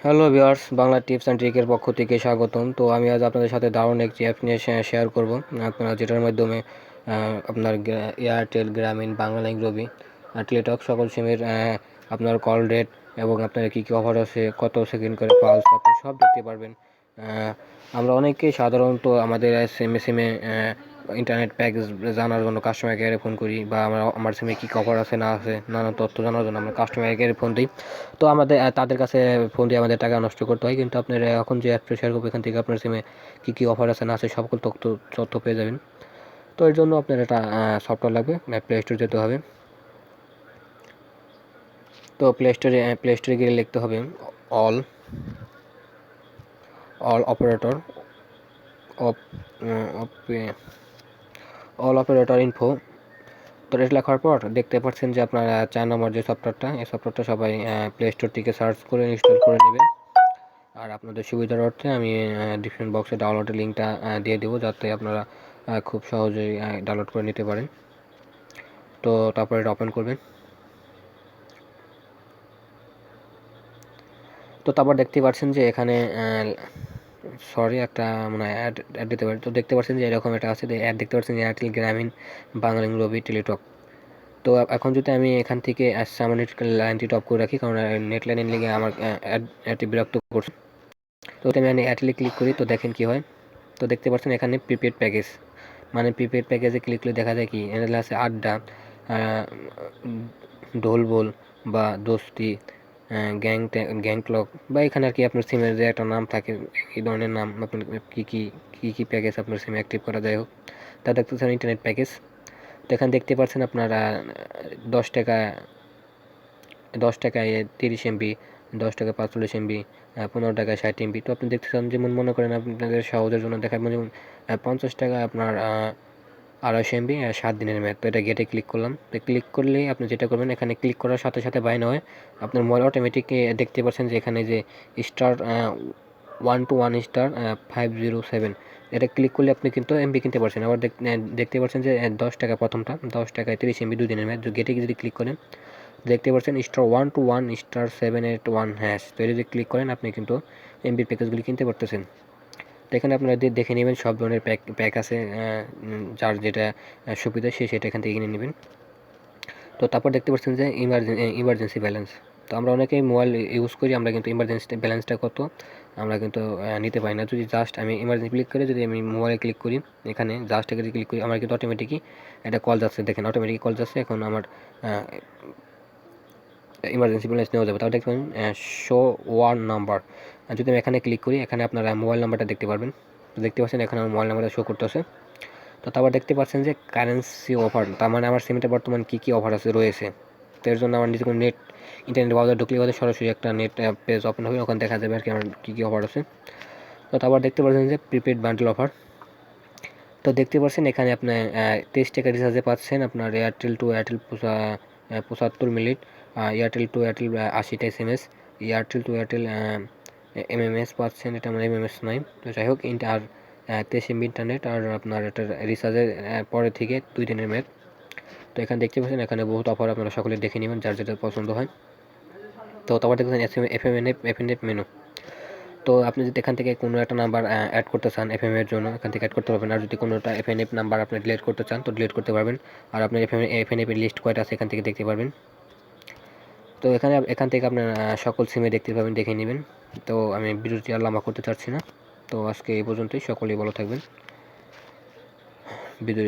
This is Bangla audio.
Hello viewers, Bangla tips and ট্রিকের পক্ষ থেকে স্বাগতম। তো আমি আজ আপনাদের সাথে দারুণ একটি অ্যাপ নিয়ে শেয়ার করব, আপনারা যেটার মাধ্যমে আপনার এয়ারটেল, গ্রামীণ, বাংলালিংক, রবি, টেলিটক সকল সিমের আপনার কল রেট এবং আপনার কী কী অফার আছে, কত সেকেন্ড করে পালস, আপনি সব দেখতে পারবেন। আমরা অনেকেই সাধারণত আমাদের সিমে ইন্টারনেট প্যাকেজ জানার জন্য কাস্টমার কেয়ারে ফোন করি, বা আমার সিমে কী অফার আছে না আছে নানান তথ্য জানার জন্য আমরা কাস্টমার কেয়ারে ফোন দিই। তো আমাদের তাদের কাছে ফোন দিয়ে আমাদের টাকা নষ্ট করতে হয়, কিন্তু আপনার এখন যে অ্যাপটা শেয়ার করবো এখান থেকে আপনার সিমে কী কী অফার আছে না আছে সকল তথ্য পেয়ে যাবেন। তো এর জন্য আপনার একটা সফটওয়্যার লাগবে, প্লে স্টোর যেতে হবে। তো প্লে স্টোরে গিয়ে লিখতে হবে all operator all operator info. তো এটা লেখার পর দেখতে পাচ্ছেন যে আপনার 4 নম্বর যে সফটওয়্যারটা, এই সফটওয়্যারটা সবাই প্লে স্টোর থেকে সার্চ করে ইনস্টল করে নেবেন। আর আপনাদের সুবিধার অর্থে আমি ডিসক্রিপশন বক্সে ডাউনলোডের লিঙ্কটা দিয়ে দেবো, যাতে আপনারা খুব সহজেই ডাউনলোড করে নিতে পারেন। তো তারপরে এটা ওপেন করবেন। তো তারপর দেখতে পাচ্ছেন যে এখানে একটা মানে অ্যাড দিতে পারি। তো দেখতে পাচ্ছেন যে এরকম এটা আছে, অ্যাড দেখতে পাচ্ছেন যে এয়ারটেল, গ্রামীণ, বাংলালিংক, রবি, টেলিটক। তো এখন যদি আমি এখান থেকে সামনে লাইনটি টপ করে রাখি, কারণ নেট লাইনের লিগে আমার অ্যাডটি বিরক্ত করছে। তো আমি এয়ারটেলে ক্লিক করি, তো দেখেন কি হয়। তো দেখতে পাচ্ছেন এখানে প্রিপেড প্যাকেজ, মানে প্রিপেড প্যাকেজে ক্লিক করলে দেখা যায় কি এখানে আছে আড্ডা, ঢোলবোল বা দোস্তি, গ্যাংক্লক, বা এখানে আর কি আপনার সিমের যে একটা নাম থাকে, এই ধরনের নাম আপনার কী কী কী কী প্যাকেজ আপনার সিমে অ্যাক্টিভ করা যায় হোক, তা দেখতেছেন ইন্টারনেট প্যাকেজ। তো এখানে দেখতে পাচ্ছেন আপনারা 10 টাকা 10 টাকায় 30 MB, 10 টাকা 45 MB, 15 টাকায় 60 MB। তো আপনি দেখতে চান, যেমন মনে করেন আপনাদের সহজের জন্য দেখাবেন, যেমন 50 টাকায় আপনার 250 MB, 7 দিনের মেয়াদ। তো এটা গেটে ক্লিক করলাম। তো ক্লিক করলেই আপনি যেটা করবেন, এখানে ক্লিক করার সাথে সাথে বাই নয় আপনার মোবাইল অটোমেটিক দেখতে পাচ্ছেন যে এখানে যে স্টার 121 *507, এটা ক্লিক করলে আপনি কিন্তু এমবি কিনতে পারছেন। আবার দেখতে পাচ্ছেন যে 10 টাকা প্রথমটা, 10 টাকায় 30 MB 2 দিনের মেয়াদ। গেটে যদি ক্লিক করেন দেখতে পাচ্ছেন *121*781#। তো এটা যদি ক্লিক করেন আপনি কিন্তু এমবির প্যাকেজগুলি কিনতে পারতেছেন। তো এখানে আপনারা দেখে নেবেন, সব ধরনের প্যাক আছে, যার যেটা সুবিধা সেটা এখান থেকে কিনে নেবেন। তো তারপর দেখতে পাচ্ছেন যে ইমার্জেন্সি ব্যালেন্স। তো আমরা অনেকেই মোবাইল ইউজ করি, আমরা কিন্তু ইমার্জেন্সি ব্যালেন্সটা কত আমরা কিন্তু নিতে পারি না। যদি জাস্ট আমি ইমার্জেন্সি ক্লিক করে যদি আমি মোবাইলে ক্লিক করি, এখানে জাস্ট যদি ক্লিক করি, আমার কিন্তু অটোমেটিকই একটা কল যাচ্ছে, দেখেন অটোমেটিক কল যাচ্ছে। এখন আমার ইমার্জেন্সি ব্যালেন্স নেওয়া যাবে। তাও দেখবেন শো ওয়ান নাম্বার, যদি আমি এখানে ক্লিক করি, এখানে আপনারা মোবাইল নাম্বারটা দেখতে পারবেন। দেখতে পাচ্ছেন এখানে আমার মোবাইল নাম্বারটা শো করতেছে। তো তারপর দেখতে পাচ্ছেন যে কারেন্সি অফার, তার মানে আমার সিমটা বর্তমান কী কী অফার আছে রয়েছে। তো এর জন্য আমার নিজে কোনো ইন্টারনেট ব্রাউজার ঢুকলে হয়তো সরাসরি একটা নেট পেজ ওপেন হবে, ওখানে দেখা যাবে আর কি আমার কী কী অফার আছে। তো তারপর দেখতে পাচ্ছেন যে প্রিপেড বান্ডেল অফার। তো দেখতে পাচ্ছেন এখানে আপনি 23 টাকা রিচার্জে পাচ্ছেন আপনার Airtel to Airtel 75 minute, Airtel to Airtel 80টা SMS, Airtel to Airtel MMS পাচ্ছেন, এটা আমার MMS নাই। তো যাই হোক, আর 23 MB ইন্টারনেট, আর আপনার এটার রিচার্জের পরে থেকে 2 দিনের মেয়াদ। তো এখানে দেখতে পাচ্ছেন এখানে বহুত অফার, আপনারা সকলে দেখে নেবেন যার যেটা পছন্দ হয়। তো তারপর দেখতেছেন এফএনএফ মেনু। তো আপনি যদি এখান থেকে কোনো একটা নাম্বার অ্যাড করতে চান এফএম এর জন্য, এখান থেকে অ্যাড করতে পারবেন। আর যদি কোনোটা এফএনএফ নাম্বার আপনি ডিলিট করতে চান তো ডিলিট করতে পারবেন। আর আপনার এফএনএফ এর লিস্ট কয়টা আছে এখান থেকে দেখতে পারবেন। তো এখান থেকে আপনার সকল সিমে দেখতে পাবেন, দেখে নেবেন। তো আমি ভিডিওটি আর লম্বা করতে চাচ্ছি না। তো আজকে এই পর্যন্তই, সকলেই ভালো থাকবেন। ভিডিও